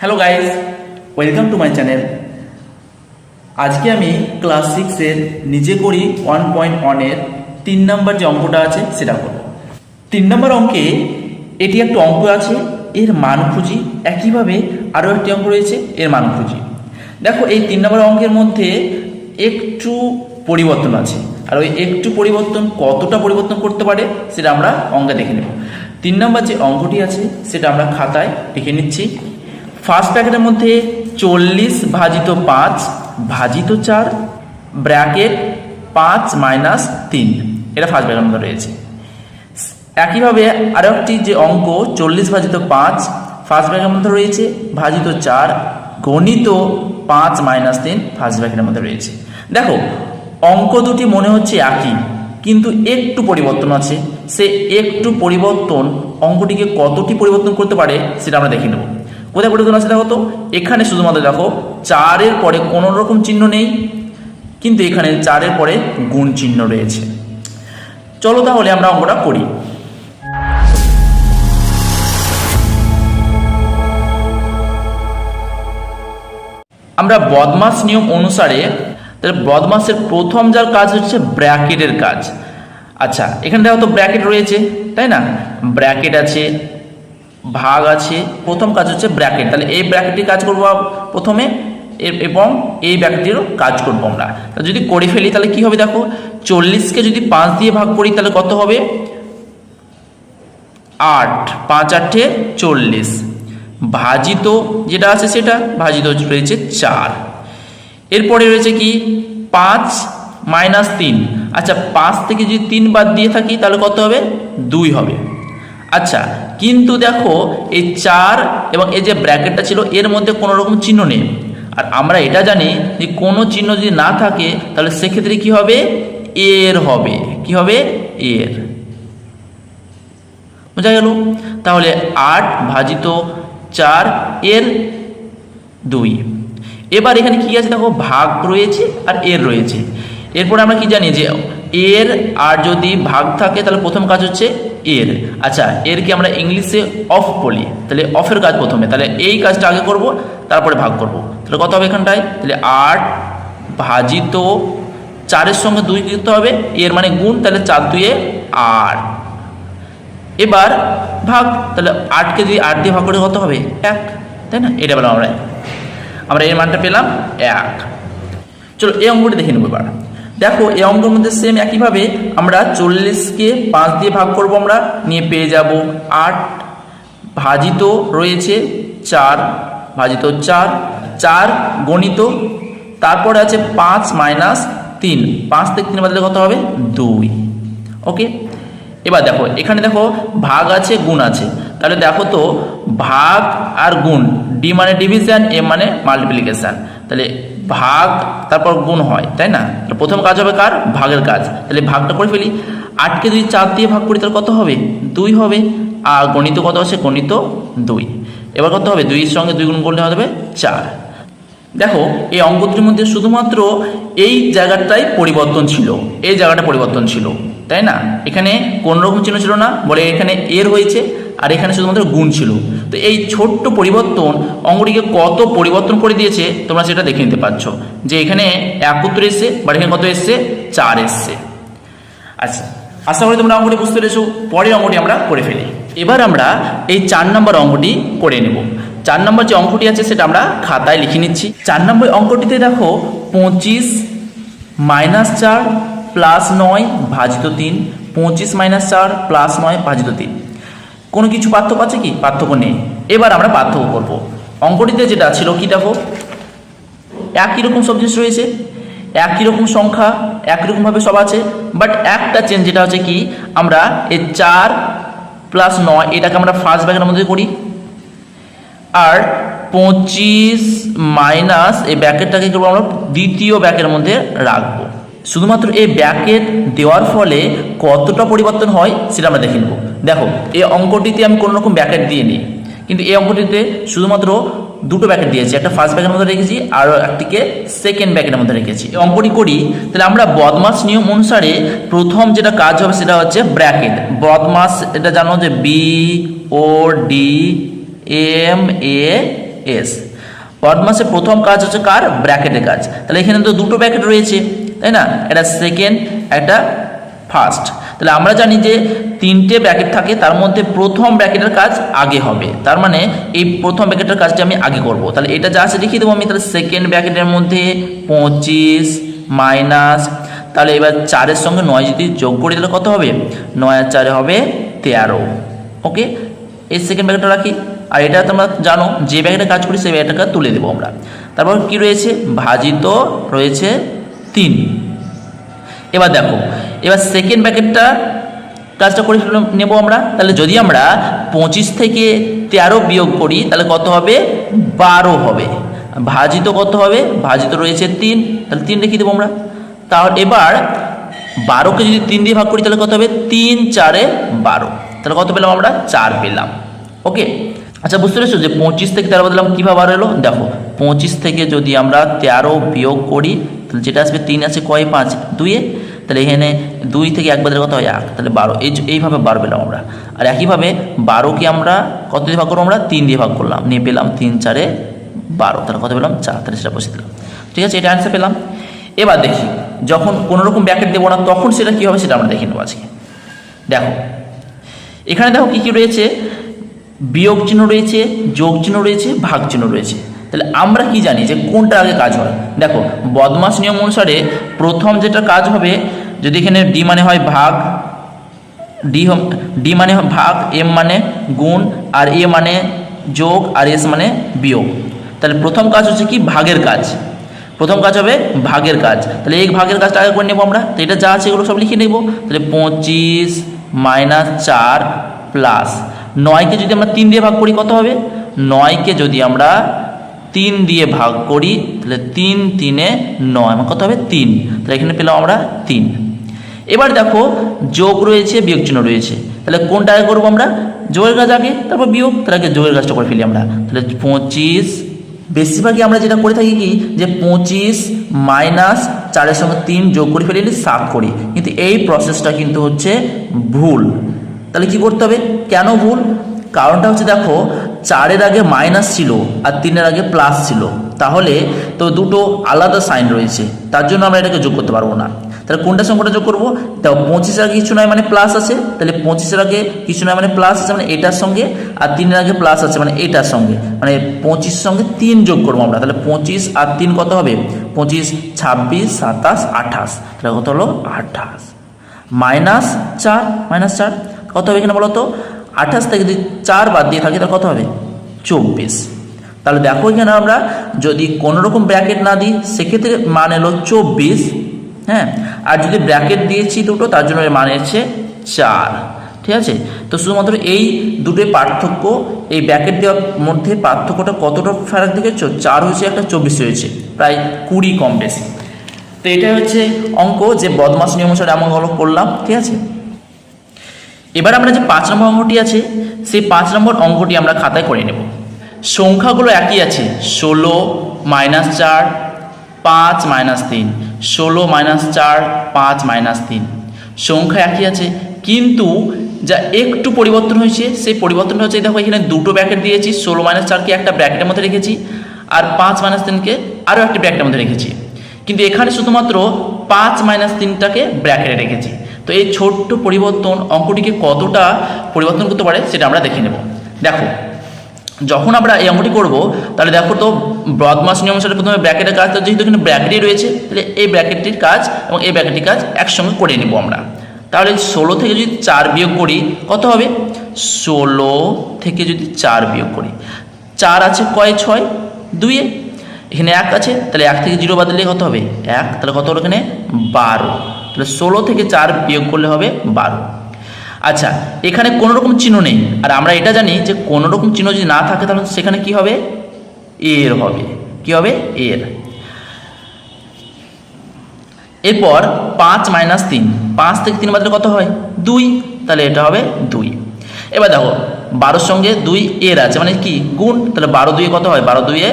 Hello guys, welcome to my channel. আজকে আমি class 6-এর নিজে করি 1.1-এর 3 নম্বর যে অঙ্কটা আছে সেটা করব। 3 নম্বর অঙ্কে এটি একটা অঙ্ক আছে, এর মান খুঁজি। একইভাবে আরও একটি অঙ্ক রয়েছে, এর মান খুঁজি। দেখো, এই 3 নম্বর অঙ্কের মধ্যে একটু পরিবর্তন আছে, আর ওই একটু পরিবর্তন কতটা পরিবর্তন করতে পারে সেটা আমরা অঙ্কে দেখে নেব। 3 নম্বর যে অঙ্কটি আছে সেটা আমরা খাতায় লিখে নিচ্ছি। ফার্স্ট ব্র্যাকেটের মধ্যে 40 ভাজিত 5 ভাজিত 4 ব্র্যাকেট 5 - 3, এটা ফার্স্ট ব্র্যাকেটের মধ্যে রয়েছে। একইভাবে আরও একটি যে অঙ্ক 40 ভাজিত 5 ফার্স্ট ব্র্যাকেটের মধ্যে রয়েছে, ভাজিত 4 গণিত 5 - 3 ফার্স্ট ব্র্যাকেটের মধ্যে রয়েছে। দেখো, অঙ্ক দুটি মনে হচ্ছে একই, কিন্তু একটু পরিবর্তন আছে। সে একটু পরিবর্তন অঙ্কটিকে কতটি পরিবর্তন করতে পারে সেটা আমরা দেখে নেব। কোথায় পরিবর্তন আছে দেখো তো, এখানে শুধুমাত্র দেখো 4-এর পরে কোনো রকম চিহ্ন নেই, কিন্তু এখানে 4-এর পরে গুণ চিহ্ন রয়েছে। চলো তাহলে আমরা অঙ্কটা করি। আমরা বদমাস নিয়ম অনুসারে, তাহলে বদমাসের প্রথম যার কাজ হচ্ছে ব্র্যাকেটের কাজ। আচ্ছা, এখানে দেখো তো ব্র্যাকেট রয়েছে, তাই না? ব্র্যাকেট আছে, ভাগ আছে, প্রথম কাজ হচ্ছে ব্র্যাকেট। তাহলে এই ব্র্যাকেটটির কাজ করবো প্রথমে, এবং এই ব্র্যাকেটটিরও কাজ করবো আমরা। যদি করে ফেলি তাহলে কি হবে দেখো, 40-কে যদি 5 দিয়ে ভাগ করি তাহলে কত হবে? 8, 5 × 8 = 40। ভাজিত যেটা আছে সেটা ভাজিত রয়েছে 4। এরপরে রয়েছে কি 5 - 3। আচ্ছা, 5 থেকে যদি 3 বাদ দিয়ে থাকি তাহলে কত হবে? 2 হবে। আচ্ছা, কিন্তু দেখো এই 4 এবং এই যে ব্র্যাকেটটা ছিল এর মধ্যে কোনো রকম চিহ্ন নেই, আর আমরা এটা জানি যে কোনো চিহ্ন যদি না থাকে তাহলে সেক্ষেত্রে কি হবে? এর হবে। কি হবে? এর। বোঝা গেল? তাহলে 8 ভাজিত 4 এর 2। এবার এখানে কি আছে দেখো, ভাগ রয়েছে আর এর রয়েছে। এরপরে আমরা কি জানি যে এর আর যদি ভাগ থাকে তাহলে প্রথম কাজ হচ্ছে এর। আচ্ছা, এরকে আমরা ইংলিশে অফ বলি, তাহলে অফের কাজ প্রথমে, তাহলে এই কাজটা আগে করব, তারপরে ভাগ করব। তাহলে কত হবে এখানটায়? তাহলে 8 ভাজিত 4-এর সঙ্গে 2 দিতে হবে, এর মানে গুণ, তাহলে 4 × 2 = 8। এবার ভাগ, তাহলে 8-কে যদি 8 দিয়ে ভাগ করে কত হবে? 1, তাই না? এটা পেলাম আমরা এর মানটা পেলাম 1। চলো এই অঙ্কটি দেখে নেব। এবার দেখো, এই অঙ্কের মধ্যে সেম একইভাবে আমরা 40-কে 5 দিয়ে ভাগ করব, আমরা নিয়ে পেয়ে যাব 8 ভাজিত রয়েছে 4 ভাজিত 4 গণিত, তারপরে আছে 5 - 3। 5 থেকে 3 বাদলে কত হবে? 2। ওকে, এবার দেখো এখানে দেখো ভাগ আছে, গুণ আছে। তাহলে দেখো তো, ভাগ আর গুণ, ডি মানে ডিভিশন, এ মানে মাল্টিপ্লিকেশন। তাহলে ভাগ তারপর গুণ হয়, তাই না? প্রথম কাজ হবে কার? ভাগের কাজ। তাহলে ভাগটা করে ফেলি। 8-কে যদি 4 দিয়ে ভাগ করি তাহলে কত হবে? 2 হবে। আর গণিত কত আছে? গণিত 2। এবার কত হবে? 2-এর সঙ্গে 2 গুণ করলে হবে 4। দেখো, এই অঙ্ক দুটির মধ্যে শুধুমাত্র এই জায়গাটাই পরিবর্তন ছিল, এই জায়গাটা পরিবর্তন ছিল, তাই না? এখানে কোন রকম চিহ্ন ছিল না, বলে এখানে এর হয়েছে, আর এখানে শুধুমাত্র গুণ ছিল। তো এই ছোট্ট পরিবর্তন অঙ্কটিকে কত পরিবর্তন করে দিয়েছে তোমরা সেটা দেখে নিতে পারছো, যে এখানে 71 এসছে, বা এখানে কত এসছে? 4 এসছে। আচ্ছা, আশা করি তোমরা অঙ্কটি বুঝতে পেরেছো। পরের অঙ্কটি আমরা করে ফেলি। এবার আমরা এই 4 নম্বর অঙ্কটি করে নেব। 4 নম্বর যে অঙ্কটি আছে সেটা আমরা খাতায় লিখে নিচ্ছি। 4 নম্বর অঙ্কটিতে দেখো 25 - 4 + 9 ভাজিত 3, 25 - 4 + 9 ভাজিত 3। কোনো কিছু পার্থক্য আছে কি? পার্থক্য নেই। এবার আমরা পার্থক্য করব। অঙ্কটিতে যেটা ছিল কি দেখো, একই রকম সব জিনিস রয়েছে, একই রকম সংখ্যা, একই রকমভাবে সব আছে, বাট একটা চেঞ্জ যেটা হচ্ছে কি, আমরা এই 4 + 9 এটাকে আমরা ফার্স্ট ব্র্যাকেটের মধ্যে করি, আর 25 মাইনাস এই ব্র্যাকেটটাকে করবো আমরা দ্বিতীয় ব্র্যাকেটের মধ্যে রাখবো। শুধুমাত্র এই ব্র্যাকেট দেওয়ার ফলে কতটা পরিবর্তন হয় সেটা আমরা দেখে নেব। দেখো, এই অঙ্কটিতে আমি কোনো রকম ব্র্যাকেট দিয়ে নিই, কিন্তু এই অঙ্কটিতে শুধুমাত্র 2টো ব্র্যাকেট দিয়েছি, একটা ফার্স্ট ব্র্যাকেটের মধ্যে রেখেছি আর একটিকে সেকেন্ড ব্র্যাকেটের মধ্যে রেখেছি। এই অঙ্কটি করি, তাহলে আমরা বদমাস নিয়ম অনুসারে প্রথম যেটা কাজ হবে সেটা হচ্ছে ব্র্যাকেট। বদমাস এটা জানো যে BODMAS এস। বদমাসের প্রথম কাজ হচ্ছে কার? ব্র্যাকেটের কাজ। তাহলে এখানে তো দুটো ব্র্যাকেট রয়েছে, তাই না? একটা সেকেন্ড, একটা ফার্স্ট। তাহলে আমরা জানি যে তিনটে ব্র্যাকেট থাকে, তার মধ্যে প্রথম ব্র্যাকেটের কাজ আগে হবে, তার মানে এই প্রথম ব্র্যাকেটের কাজটা আমি আগে করব। তাহলে এটা যা আছে লিখিয়ে দেবো আমি। তাহলে সেকেন্ড ব্র্যাকেটের মধ্যে 25 মাইনাস, তাহলে এবার 4-এর সঙ্গে 9 যদি যোগ করি তাহলে কত হবে? 9 আর 4 হবে 13। ওকে, এই সেকেন্ড ব্র্যাকেটটা রাখি। আর এটা তোমরা জানো যে ব্র্যাকেটে কাজ করি সেই ব্র্যাকেটটা তুলে দেবো আমরা। তারপর কি রয়েছে? ভাজিত রয়েছে 3। এবার দেখো, এবার সেকেন্ড ব্র্যাকেটটা কাজটা করে নেব আমরা। তাহলে যদি আমরা 25 থেকে 13 বিয়োগ করি তাহলে কত হবে? 12 হবে। ভাজিত কত হবে? ভাজিত রয়েছে 3, তাহলে 3 লিখে দেবো আমরা। তাহলে এবার 12কে যদি 3 দিয়ে ভাগ করি তাহলে কত হবে? 3 4 12। তাহলে কত পেলাম আমরা? 4 পেলাম। ওকে, আচ্ছা বুঝতে পেরেছো যে 25 থেকে 13 বদলাম কীভাবে বার এলো? দেখো 25 থেকে যদি আমরা 13 বিয়োগ করি তাহলে যেটা আসবে 3 আছে কয়? 5 2-এ, তাহলে এখানে 2 থেকে 1 বদলে কত হয়? 1, তাহলে 12। এইভাবে বার পেলাম আমরা। আর একইভাবে 12কে আমরা কত দিয়ে ভাগ করবো? আমরা 3 দিয়ে ভাগ করলাম, নিয়ে পেলাম 3 4 12। তাহলে কত পেলাম? 4। তাহলে সেটা বসে দিলাম। ঠিক আছে, এটা অ্যান্সার পেলাম। এবার দেখি যখন কোনোরকম ব্র্যাকেট দেবো না তখন সেটা কী হবে সেটা আমরা দেখে নেবো আজকে। দেখো এখানে দেখো কী কী রয়েছে? বিয়োগ চিহ্ন রয়েছে, যোগ চিহ্ন রয়েছে, ভাগ চিহ্ন রয়েছে। তাহলে আমরা কি জানি যে কোনটা আগে কাজ হয়? দেখো বদমাস নিয়ম অনুসারে প্রথম যেটা কাজ হবে, যদি এখানে ডি মানে হয় ভাগ, ডি মানে ভাগ, এম মানে গুণ, আর এ মানে যোগ, আর এস মানে বিয়োগ। তাহলে প্রথম কাজ হচ্ছে কি? ভাগের কাজ। প্রথম কাজ হবে ভাগের কাজ। তাহলে এই ভাগের কাজটা আগে করে নেবো আমরা। তো এটা যা আছে এগুলো সব লিখে নেব। তাহলে 25 মাইনাস 4 প্লাস 9কে যদি আমরা 3 দিয়ে ভাগ করি কত হবে? 9কে যদি আমরা 3 দিয়ে ভাগ করি তাহলে 3 3 9, আমার কত হবে? 3। তাহলে এখানে পেলাম আমরা 3। এবার দেখো যোগ রয়েছে, বিয়োগ চিহ্ন রয়েছে। তাহলে কোনটা আগে করবো আমরা? যোগের কাজ আগে, তারপর বিয়োগ। তাহলে আগে যোগের কাজটা করে ফেলি আমরা। তাহলে 25, বেশিরভাগই আমরা যেটা করে থাকি কি যে 25 মাইনাস 4-এর সঙ্গে 3 যোগ করে ফেলি 7 করি, কিন্তু এই প্রসেসটা কিন্তু হচ্ছে ভুল। তাহলে কি করতে হবে? কেন ভুল? কারণটা হচ্ছে দেখো 4-এর আগে মাইনাস ছিল আর 3-এর আগে প্লাস ছিল, তাহলে তো দুটো আলাদা সাইন রয়েছে, তার জন্য আমরা এটাকে যোগ করতে পারবো না। তাহলে কোনটা সঙ্গে যোগ করবো? দেখো 25-এর আগে কিছু নয় মানে প্লাস আছে, তাহলে 25-এর আগে কিছু নয় মানে প্লাস আছে, মানে এটার সঙ্গে, আর 3-এর আগে প্লাস আছে মানে এটার সঙ্গে, মানে 25 সঙ্গে 3 যোগ করবো আমরা। তাহলে 25 আর 3 কত হবে? 25 26 27 28, তাহলে কত হলো? 28 মাইনাস 4 কত হবে এখানে বলো তো? 28 থেকে যদি 4 বাদ দিয়ে থাকি তাহলে কত হবে? 24। তাহলে দেখো এখানে আমরা যদি কোনো রকম ব্র্যাকেট না দিই সেক্ষেত্রে মান এলো 24, হ্যাঁ। আর যদি ব্র্যাকেট দিয়েছি দুটো তার জন্য এর মান এসেছে 4। ঠিক আছে, তো শুধুমাত্র এই দুটোই পার্থক্য। এই ব্র্যাকেট দেওয়ার মধ্যে পার্থক্যটা কতটা ফারাক দেখেছো? 4 হয়েছে একটা, 24 হয়েছে, প্রায় 20 কম বেশি। তো এটাই হচ্ছে অঙ্ক, যে বদমাস নিয়ম অনুসারে এমন হলো করলাম। ঠিক আছে, এবার আমরা যে 5 নম্বর অঙ্কটি আছে সেই 5 নম্বর অঙ্কটি আমরা খাতায় করে নেব। সংখ্যাগুলো একই আছে, 16 মাইনাস 4 5 মাইনাস 3, 16 মাইনাস 4 5 মাইনাস 3, সংখ্যা একই আছে, কিন্তু যা একটু পরিবর্তন হয়েছে সেই পরিবর্তনটা হচ্ছে দেখো এখানে দুটো ব্র্যাকেট দিয়েছি, 16 মাইনাস 4কে একটা ব্র্যাকেটের মধ্যে রেখেছি আর 5 মাইনাস 3কে আরও একটা ব্র্যাকেটের মধ্যে রেখেছি, কিন্তু এখানে শুধুমাত্র 5 মাইনাস 3টাকে ব্র্যাকেটে রেখেছি। তো এই ছোট্ট পরিবর্তন অঙ্কটিকে কতটা পরিবর্তন করতে পারে সেটা আমরা দেখে নেব। দেখো যখন আমরা এই অঙ্কটি করব তাহলে দেখো তো বদমাস নিয়ম অনুসারে প্রথমে ব্র্যাকেটের কাজ, যেহেতু এখানে ব্র্যাকেটই রয়েছে তাহলে এই ব্র্যাকেটটির কাজ এবং এই ব্র্যাকেটটির কাজ একসঙ্গে করে নেব আমরা। তাহলে 16 থেকে যদি 4 বিয়োগ করি কত হবে? 16 থেকে যদি 4 বিয়োগ করি, 4 আছে কয়? 6 2-এ, এখানে 1 আছে, তাহলে 1 থেকে 0 বাদ দিলে কত হবে? 1, তাহলে কত হলো এখানে? 12। তাহলে 16 থেকে 4 বিয়োগ করলে হবে 12। আচ্ছা, এখানে কোনো রকম চিহ্ন নেই, আর আমরা এটা জানি যে কোনো রকম চিহ্ন যদি না থাকে তাহলে সেখানে কি হবে? এর হবে। কি হবে? এর। এরপর 5 মাইনাস 3, 5 থেকে 3 বাদ দিলে কত হয়? 2, তাহলে এটা হবে 2। এবার দেখো 12-র সঙ্গে 2 এর আছে মানে কি? গুণ, তাহলে 12 2-এ কত হয়? 12 2-এ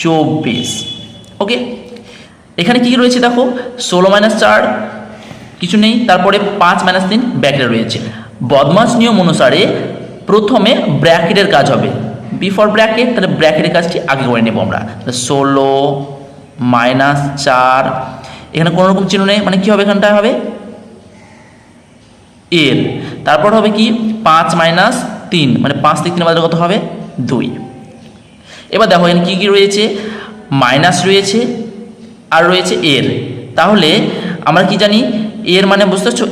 24। ওকে, এখানে কি রয়েছে দেখো 16 মাইনাস 4 কিছু নেই, তারপরে 5 মাইনাস 3 ব্র্যাকেটে রয়েছে। বদমাস নিয়ম অনুসারে প্রথমে ব্র্যাকেটের কাজ হবে, বিফোর ব্র্যাকেট, তাহলে ব্র্যাকেটের কাজটি আগে করে নেব আমরা। তাহলে 16 মাইনাস 4, এখানে কোনো রকম চিহ্ন নেই, মানে কী হবে, এখানটা হবে এর, তারপর হবে কি 5 মাইনাস 3, মানে 5 থেকে 3 বাদে কত হবে 2। এবার দেখো এখানে কী কী রয়েছে, মাইনাস রয়েছে আর রয়েছে এর। তাহলে আমরা কি জানি, এর মানে বুঝতে পারছো,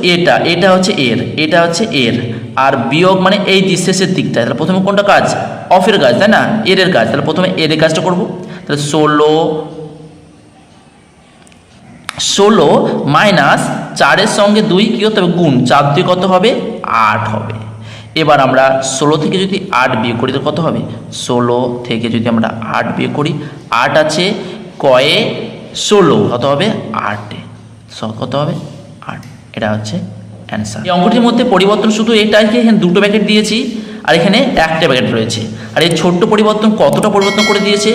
এটা হচ্ছে এর, এটা হচ্ছে এর, আর বিয়োগ মানে এই শেষের দিকটা। তাহলে প্রথমে কোনটা কাজ, অফের কাজ, তাই না, এর কাজ। তাহলে প্রথমে এর কাজটা করব। তাহলে 16 মাইনাস 4-এর সঙ্গে 2 কী হতে হবে, গুণ, 4 2 কত হবে 8 হবে। এবার আমরা 16 থেকে যদি 8 বিয়োগ করি তো কত হবে, 16 থেকে যদি আমরা 8 বিয়োগ করি, 8 আছে কয়ে 16, কত হবে 8, কত হবে 8। এটা হচ্ছে অ্যান্সার। এই অঙ্কটির মধ্যে পরিবর্তন শুধু এটাই, এখানে দুটো ব্র্যাকেট দিয়েছি আর এখানে একটা ব্র্যাকেট রয়েছে। আর এই ছোট্ট পরিবর্তন কতটা পরিবর্তন করে দিয়েছে,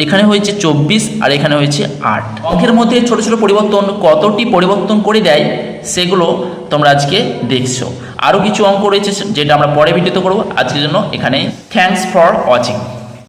এখানে হয়েছে 24 আর এখানে হয়েছে 8। অঙ্কের মধ্যে ছোট ছোট পরিবর্তন কতটি পরিবর্তন করে দেয় সেগুলো তোমরা আজকে দেখছো। আরও কিছু অঙ্ক রয়েছে যেটা আমরা পরে ভিডিওতে করবো। আজকের জন্য এখানে থ্যাঙ্কস ফর ওয়াচিং।